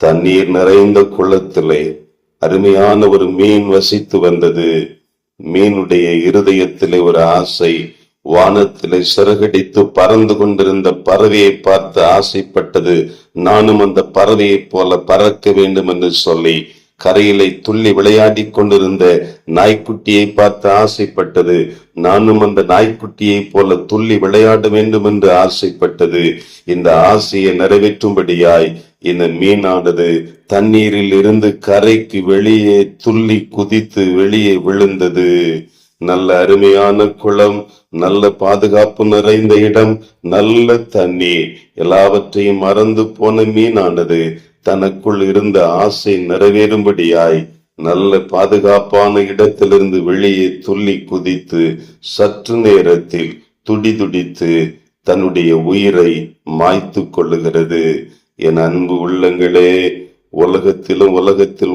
தண்ணீர் நிறைந்த குளத்திலே அருமையான ஒரு மீன் வசித்து வந்தது. மீனுடைய இருதயத்திலே ஒரு ஆசை. வானத்திலே சிறகடித்து பறந்து கொண்டிருந்த பறவையை பார்த்து ஆசைப்பட்டது. நானும் அந்த பறவையைப் போல பறக்க வேண்டும் என்று சொல்லி கரையிலே துள்ளி விளையாடி கொண்டிருந்த நாய்க்குட்டியை பார்த்து ஆசைப்பட்டது. நானும் அந்த நாய்க்குட்டியை போல துள்ளி விளையாட வேண்டும் என்று ஆசைப்பட்டது. இந்த ஆசையை நிறைவேற்றும்படியாய் இந்த மீனானது தண்ணீரில் இருந்து கரைக்கு வெளியே துள்ளி குதித்து வெளியே விழுந்தது. நல்ல அருமையான குளம், நல்ல பாதுகாப்பு நிறைந்த இடம், நல்ல தண்ணீர், எல்லாவற்றையும் மறந்து போன மீனானது தனக்குள் இருந்த ஆசை நிறைவேறும்படியாய் நல்ல பாதுகாப்பான இடத்திலிருந்து வெளியே துள்ளி குதித்து சற்று நேரத்தில் துடிதுடித்து தன்னுடைய உயிரை மாய்த்து கொள்ளுகிறது. என் அன்பு உள்ளங்களே, உலகத்தில்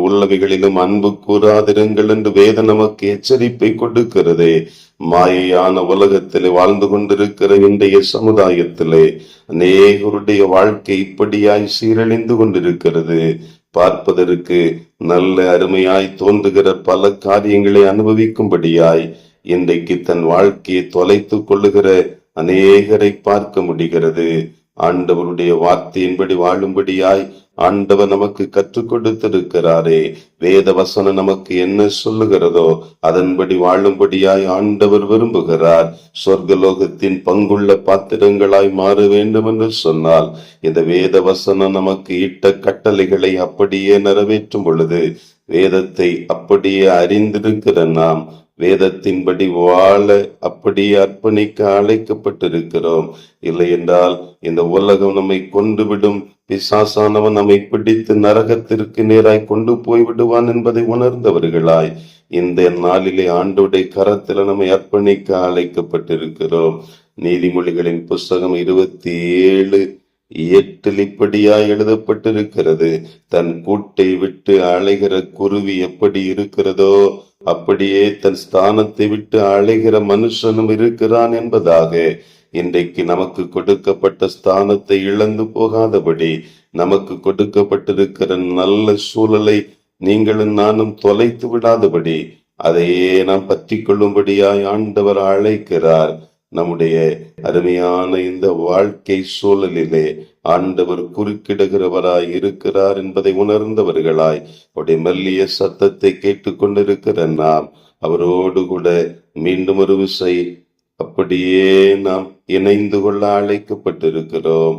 உள்ளவைகளிலும் அன்பு கூறாதிருங்கள் என்று வேத நமக்கு எச்சரிப்பை கொடுக்கிறதே. மாயையான உலகத்திலே வாழ்ந்து கொண்டிருக்கிற இன்றைய சமுதாயத்திலே அநேகருடைய வாழ்க்கை இப்படியாய் சீரழிந்து கொண்டிருக்கிறது. பார்ப்பதற்கு நல்ல அருமையாய் தோன்றுகிற பல காரியங்களை அனுபவிக்கும்படியாய் இன்றைக்கு தன் வாழ்க்கையை தொலைத்து கொள்ளுகிற அநேகரை பார்க்க முடிகிறது. ஆண்டவருடைய வார்த்தையின்படி வாழும்படியாய் ஆண்டவர் நமக்கு கற்றுக் கொடுத்திருக்கிறாரே. வேத வசனம் நமக்கு என்ன சொல்லுகிறதோ அதன்படி வாழும்படியாய் ஆண்டவர் விரும்புகிறார். சொர்க்கலோகத்தின் பங்குள்ள பாத்திரங்களாய் மாற வேண்டும் என்று சொன்னால் இந்த வேத வசனம் நமக்கு இட்ட கட்டளைகளை அப்படியே நிறைவேற்றும் பொழுது வேதத்தை அப்படியே அறிந்திருக்கிற நாம் வேதத்தின்படி வாழ அப்படியே அர்ப்பணிக்க அழைக்கப்பட்டிருக்கிறோம். இல்லை என்றால் இந்த உலகம் நம்மை கொண்டுவிடும். பிசாசானவன் நம்மை பிடித்து நரகத்திற்கு நேராய் கொண்டு போய் விடுவான் என்பதை உணர்ந்தவர்களாய் இந்த நாளிலே ஆண்டோடைய கரத்தில் நம்மை அர்ப்பணிக்க அழைக்கப்பட்டிருக்கிறோம். நீதிமொழிகளின் புஸ்தகம் 27:8 இப்படியாய் எழுதப்பட்டிருக்கிறது. தன் கூட்டை விட்டு அலைகிற குருவி எப்படி இருக்கிறதோ அப்படியே தன் ஸ்தானத்தை விட்டு அழைகிற மனுஷனும் இருக்கிறான் என்பதாக இன்றைக்கு நமக்கு கொடுக்கப்பட்ட ஸ்தானத்தை இழந்து போகாதபடி நமக்கு கொடுக்கப்பட்டிருக்கிற நல்ல சூழலை நீங்களும் நானும் தொலைத்து விடாதபடி அதையே நாம் பற்றி கொள்ளும்படியாய் ஆண்டவர் அழைக்கிறார். நம்முடைய அருமையான இந்த வாழ்க்கை சூழலிலே ஆண்டவர் குறுக்கிடுகிறவராய் இருக்கிறார் என்பதை உணர்ந்தவர்களாய் அவருடைய மெல்லிய சத்தத்தை கேட்டுக்கொண்டிருக்கிற நாம் அவரோடு கூட மீண்டும் ஒரு விசை அப்படியே நாம் இணைந்து கொள்ள அழைக்கப்பட்டிருக்கிறோம்.